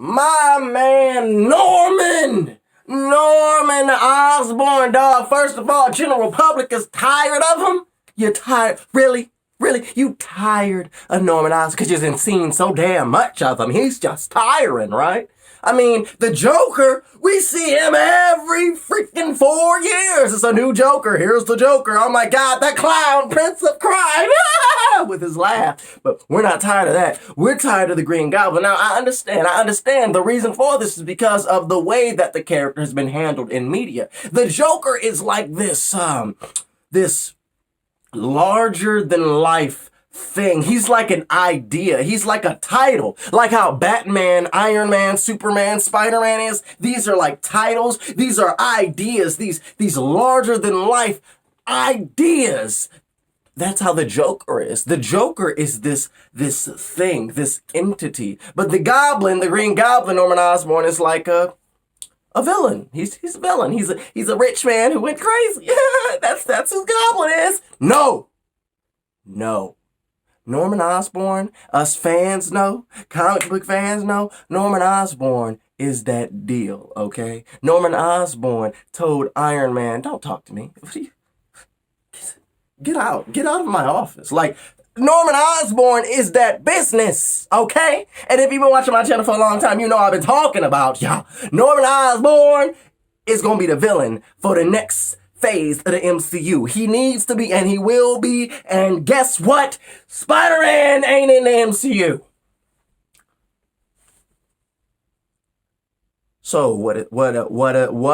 My man Norman Osborn, dog. First of all, General Public is tired of him. You're tired, really? Really? You tired of Norman Osborn because you've seen so damn much of him. He's just tiring, right? I mean, the Joker, we see him every freaking 4 years. It's a new Joker. Here's the Joker. Oh my God, that clown, Prince of Crime, with his laugh. But we're not tired of that. We're tired of the Green Goblin. Now, I understand. The reason for this is because of the way that the character has been handled in media. The Joker is like this larger than life thing. He's like an idea. He's like a title. Like how Batman, Iron Man, Superman, Spider-Man is. These are like titles. These are ideas. These larger than life ideas. That's how the Joker is. The Joker is this thing, this entity. But the Goblin, the Green Goblin, Norman Osborn, is like a villain. He's a villain. He's a rich man who went crazy. That's who Goblin is. No. Norman Osborn, us fans know, comic book fans know, Norman Osborn is that deal, okay? Norman Osborn told Iron Man, don't talk to me. Get out of my office. Like, Norman Osborn is that business, okay? And if you've been watching my channel for a long time, you know I've been talking about, Norman Osborn is gonna be the villain for the next phase of the MCU. He needs to be, and he will be, and guess what? Spider-Man ain't in the MCU. So what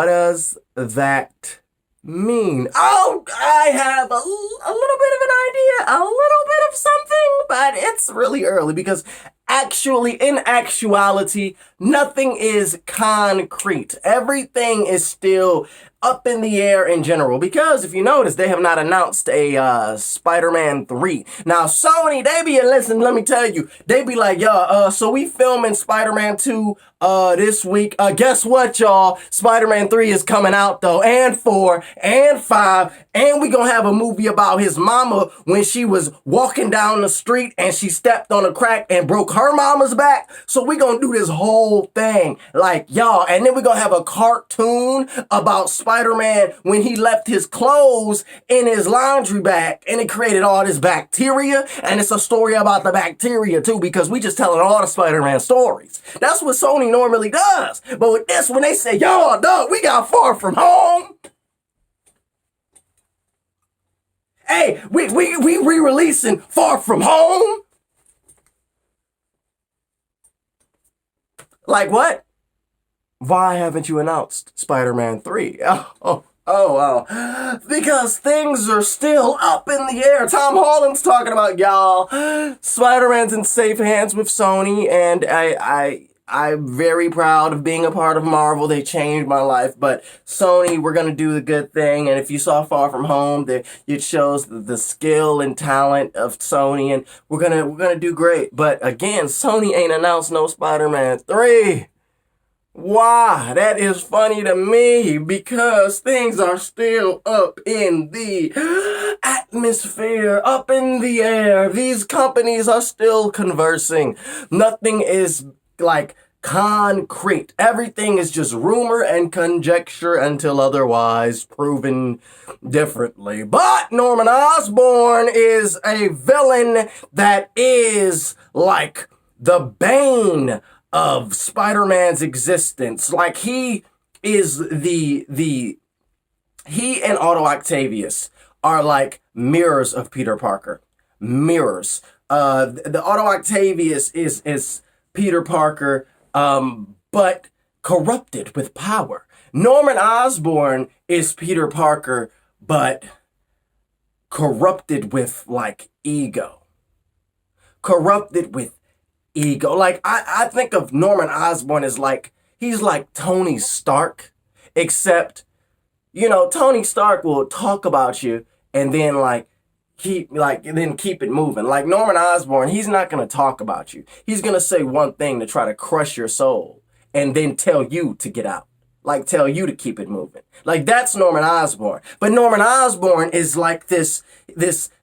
does that mean? Oh, I have a little bit of an idea, a little bit of something, but it's really early because in actuality, nothing is concrete. Everything is still up in the air in general, because if you notice, they have not announced a Spider-Man 3. Now, Sony, let me tell you, they be like, so we filming Spider-Man 2 this week. Guess what, y'all? Spider-Man 3 is coming out, though, and 4, and 5, and we gonna have a movie about his mama when she was walking down the street and she stepped on a crack and broke her mama's back. So we gonna do this whole thing, like, y'all, and then we gonna have a cartoon about Spider-Man when he left his clothes in his laundry bag and it created all this bacteria, and it's a story about the bacteria too, because we just telling all the Spider-Man stories. That's what Sony normally does. But with this, when they say, y'all, dog, we got Far From Home. Hey, we re-releasing Far From Home. Like what? Why haven't you announced Spider-Man 3? Oh, because things are still up in the air. Tom Holland's talking about, y'all, Spider-Man's in safe hands with Sony, and I'm very proud of being a part of Marvel. They changed my life, but Sony, we're gonna do the good thing. And if you saw Far From Home, it shows the skill and talent of Sony, and we're gonna do great. But again, Sony ain't announced no Spider-Man 3. Why? That is funny to me, because things are still up in the atmosphere, up in the air. These companies are still conversing. Nothing is like concrete. Everything is just rumor and conjecture until otherwise proven differently. But Norman Osborn is a villain that is like the bane of Spider-Man's existence. Like, he is he and Otto Octavius are like mirrors of Peter Parker. Mirrors. The Otto Octavius is Peter Parker, but corrupted with power. Norman Osborn is Peter Parker, but corrupted with, like, ego. Corrupted with ego. Like, I think of Norman Osborn as like, he's like Tony Stark, except, Tony Stark will talk about you and then keep it moving. Like, Norman Osborn, he's not going to talk about you. He's going to say one thing to try to crush your soul and then tell you to get out. like tell you to keep it moving. Like that's Norman Osborn. But Norman Osborn is like this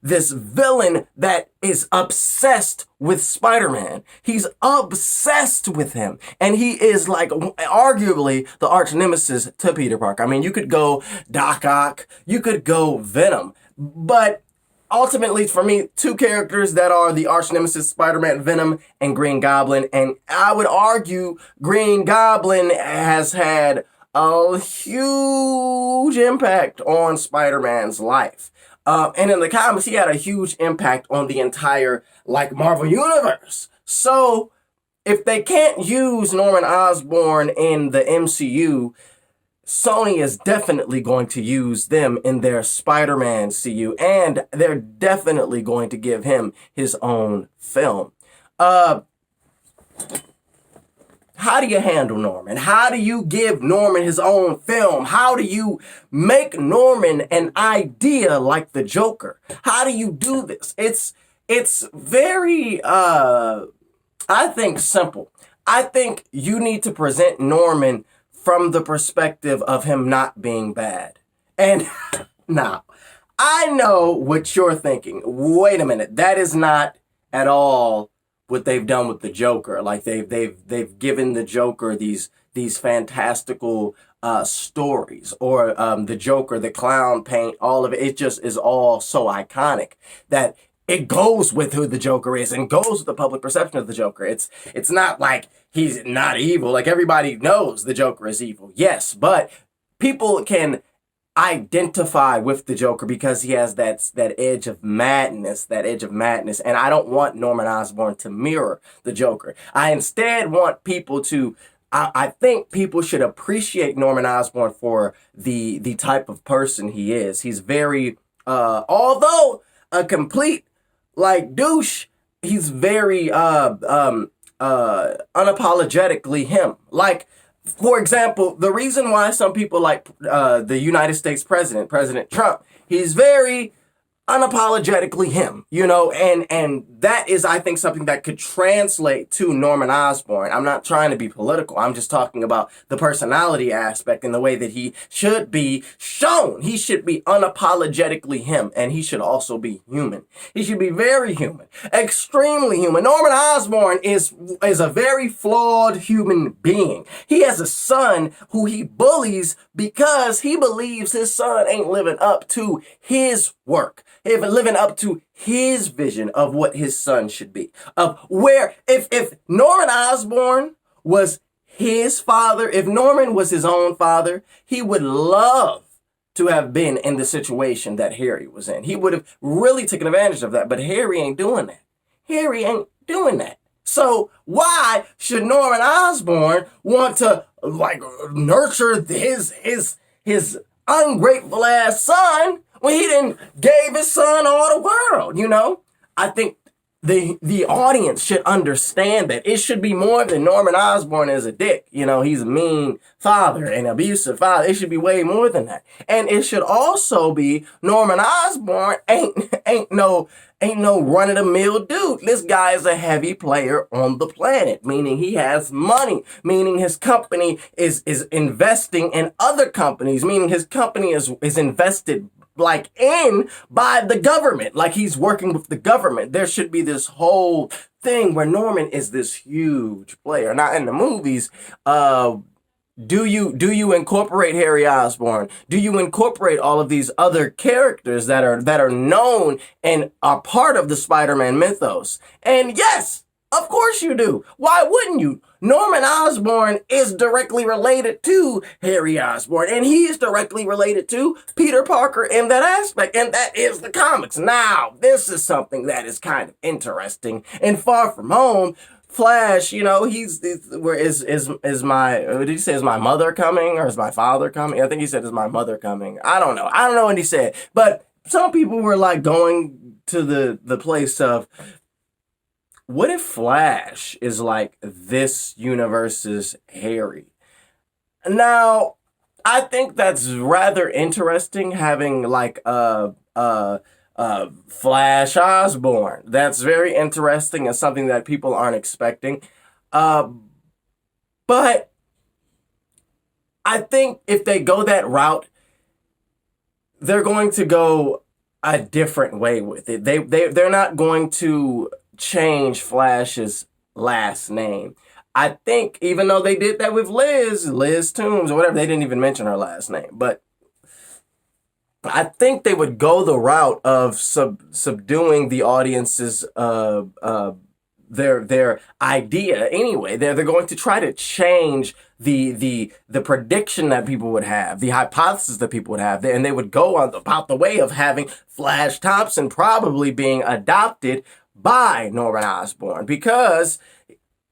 villain that is obsessed with Spider-Man. He's obsessed with him. And he is like arguably the arch nemesis to Peter Parker. I mean, you could go Doc Ock, you could go Venom, but ultimately, for me, two characters that are the arch nemesis, Spider-Man, Venom, and Green Goblin. And I would argue Green Goblin has had a huge impact on Spider-Man's life. And in the comics, he had a huge impact on the entire, like, Marvel Universe. So, if they can't use Norman Osborn in the MCU, Sony is definitely going to use them in their Spider-Man CU, and they're definitely going to give him his own film. How do you handle Norman? How do you give Norman his own film? How do you make Norman an idea like the Joker? How do you do this? It's very, I think, simple. I think you need to present Norman from the perspective of him not being bad. And now, I know what you're thinking. Wait a minute, that is not at all what they've done with the Joker. Like they've given the Joker these fantastical stories, or the Joker, the clown paint, all of it. It just is all so iconic that it goes with who the Joker is and goes with the public perception of the Joker. It's not like he's not evil. Like everybody knows the Joker is evil. Yes, but people can identify with the Joker because he has that edge of madness, and I don't want Norman Osborn to mirror the Joker. I instead want people to, I think people should appreciate Norman Osborn for the type of person he is. He's very, although a complete like douche, he's very unapologetically him. Like, for example, the reason why some people like the United States President Trump, he's very unapologetically him, you know, and that is, I think, something that could translate to Norman Osborn. I'm not trying to be political. I'm just talking about the personality aspect and the way that he should be shown. He should be unapologetically him, and he should also be human. He should be very human, extremely human. Norman Osborn is a very flawed human being. He has a son who he bullies because he believes his son ain't living up to his work, living up to his vision of what his son should be. Of where, if Norman Osborn was his father, if Norman was his own father, he would love to have been in the situation that Harry was in. He would have really taken advantage of that, but Harry ain't doing that. Harry ain't doing that. So why should Norman Osborn want to like nurture his ungrateful ass son when he didn't gave his son all the world, you know? I think the audience should understand that it should be more than Norman Osborn is a dick. You know, he's a mean father, an abusive father. It should be way more than that. And it should also be Norman Osborn ain't no run-of-the-mill dude. This guy is a heavy player on the planet, meaning he has money, meaning his company is investing in other companies, meaning his company is invested like in by the government, like he's working with the government. There should be this whole thing where Norman is this huge player. Now in the movies, do you incorporate Harry Osborn? Do you incorporate all of these other characters that are known and are part of the Spider-Man mythos? And yes, of course you do. Why wouldn't you? Norman Osborn is directly related to Harry Osborn, and he is directly related to Peter Parker in that aspect, and that is the comics. Now, this is something that is kind of interesting. In Far From Home, Flash, you know, where is my, did he say, is my mother coming, or is my father coming? I think he said, is my mother coming? I don't know what he said, but some people were like going to the place of, what if Flash is like this universe's Harry? Now, I think that's rather interesting, having like Flash Osborn. That's very interesting and something that people aren't expecting. But I think if they go that route, they're going to go a different way with it. They're not going to change Flash's last name. I think even though they did that with Liz Toombs or whatever, they didn't even mention her last name. But I think they would go the route of subduing the audience's their idea anyway. They're going to try to change the prediction that people would have, the hypothesis that people would have, and they would go on about the way of having Flash Thompson probably being adopted by Norman Osborn because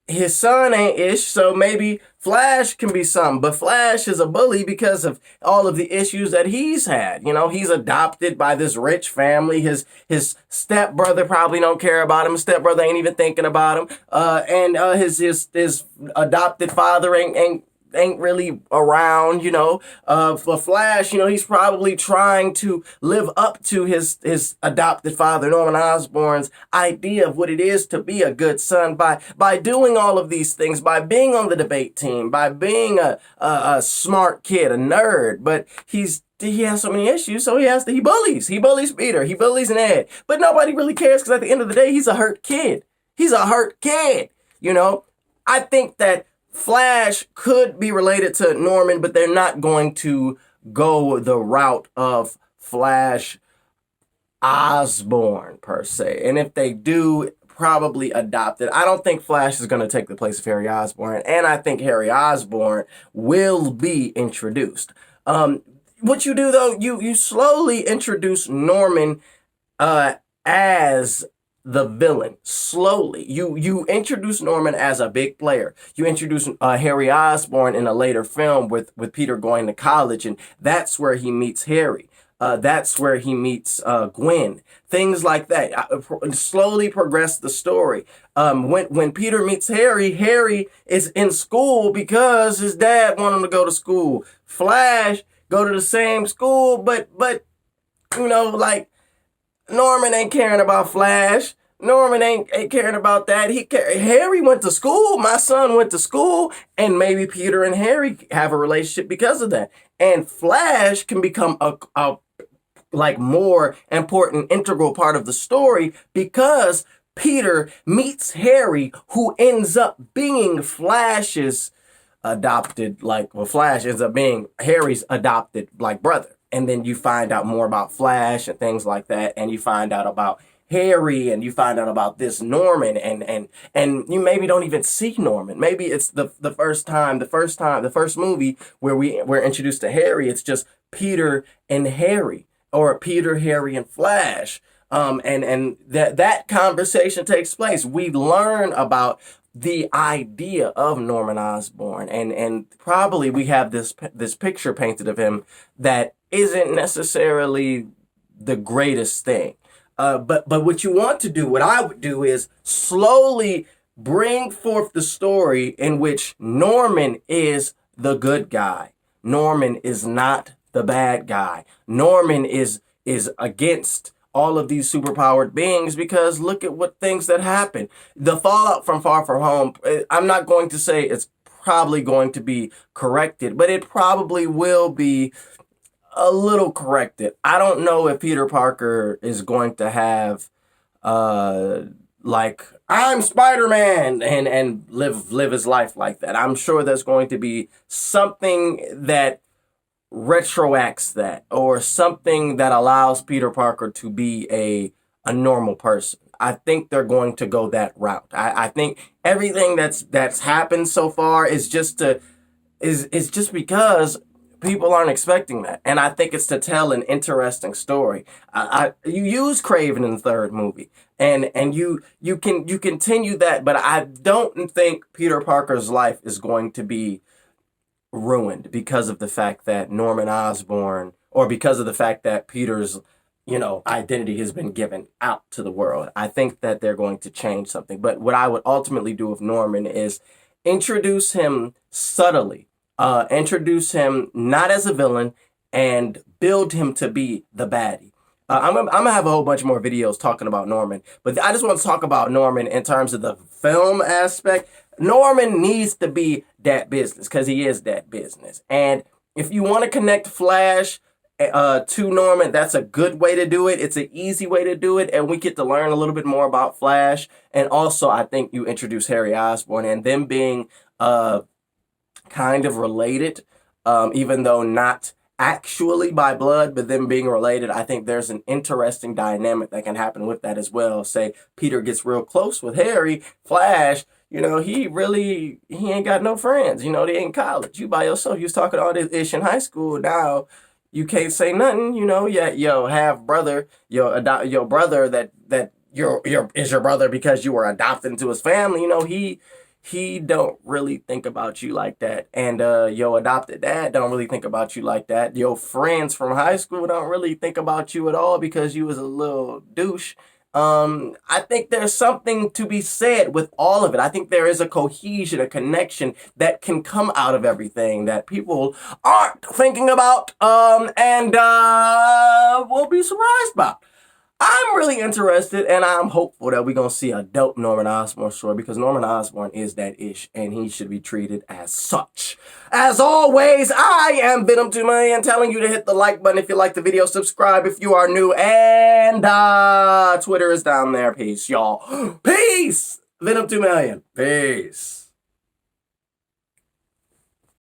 his son ain't ish, so maybe Flash can be some. But Flash is a bully because of all of the issues that he's had. You know, he's adopted by this rich family. His stepbrother probably don't care about him. His stepbrother ain't even thinking about him. And his adopted father ain't really around, you know. For Flash, you know, he's probably trying to live up to his adopted father, Norman Osborn's idea of what it is to be a good son by doing all of these things, by being on the debate team, by being a smart kid, a nerd. But he has so many issues, so he bullies. He bullies Peter. He bullies Ned. But nobody really cares because at the end of the day, he's a hurt kid. He's a hurt kid, you know. I think that Flash could be related to Norman, but they're not going to go the route of Flash Osborn per se. And if they do, probably adopted. I don't think Flash is going to take the place of Harry Osborn, and I think Harry Osborn will be introduced. What you do though, you slowly introduce Norman as the villain. Slowly. You introduce Norman as a big player. You introduce Harry Osborn in a later film with Peter going to college, and that's where he meets Harry. That's where he meets Gwen. Things like that. Slowly progress the story. When Peter meets Harry, Harry is in school because his dad wanted him to go to school. Flash go to the same school, but you know, like, Norman ain't caring about Flash. Norman ain't caring about that. Harry went to school. My son went to school. And maybe Peter and Harry have a relationship because of that. And Flash can become a more important, integral part of the story because Peter meets Harry, who ends up being Flash's adopted, Flash ends up being Harry's adopted, brother. And then you find out more about Flash and things like that. And you find out about Harry and you find out about this Norman and you maybe don't even see Norman. Maybe it's the first movie where we're introduced to Harry. It's just Peter and Harry or Peter, Harry and Flash. And that conversation takes place. We learn about the idea of Norman Osborn and probably we have this picture painted of him that isn't necessarily the greatest thing. But what you want to do, what I would do is slowly bring forth the story in which Norman is the good guy. Norman is not the bad guy. Norman is against all of these superpowered beings because look at what things that happen. The fallout from Far From Home, I'm not going to say it's probably going to be corrected, but it probably will be a little corrected. I don't know if Peter Parker is going to have I'm Spider-Man and live his life like that. I'm sure there's going to be something that retroacts that or something that allows Peter Parker to be a normal person. I think they're going to go that route. I think everything that's happened so far is just because people aren't expecting that. And I think it's to tell an interesting story. You use Craven in the third movie and you continue that, but I don't think Peter Parker's life is going to be ruined because of the fact that Norman Osborn or because of the fact that Peter's, identity has been given out to the world. I think that they're going to change something. But what I would ultimately do with Norman is introduce him subtly. Introduce him not as a villain and build him to be the baddie. I'm going to have a whole bunch more videos talking about Norman, but I just want to talk about Norman in terms of the film aspect. Norman needs to be that business because he is that business. And if you want to connect Flash to Norman, that's a good way to do it. It's an easy way to do it, and we get to learn a little bit more about Flash. And also, I think you introduce Harry Osborn and them being kind of related, even though not actually by blood, but them being related. I think there's an interesting dynamic that can happen with that as well. Say Peter gets real close with Harry, Flash, he ain't got no friends. They ain't in college. You by yourself. You was talking all this ish in high school. Now you can't say nothing. Yo, half brother, your brother that is your brother because you were adopted into his family. He don't really think about you like that. And your adopted dad don't really think about you like that. Your friends from high school don't really think about you at all because you was a little douche. I think there's something to be said with all of it. I think there is a cohesion, a connection that can come out of everything that people aren't thinking about and will be surprised by. I'm really interested, and I'm hopeful that we're going to see a dope Norman Osborn story because Norman Osborn is that ish, and he should be treated as such. As always, I am Venom 2 Million telling you to hit the like button if you like the video, subscribe if you are new, and Twitter is down there. Peace, y'all. Peace! Venom 2 Million. Peace.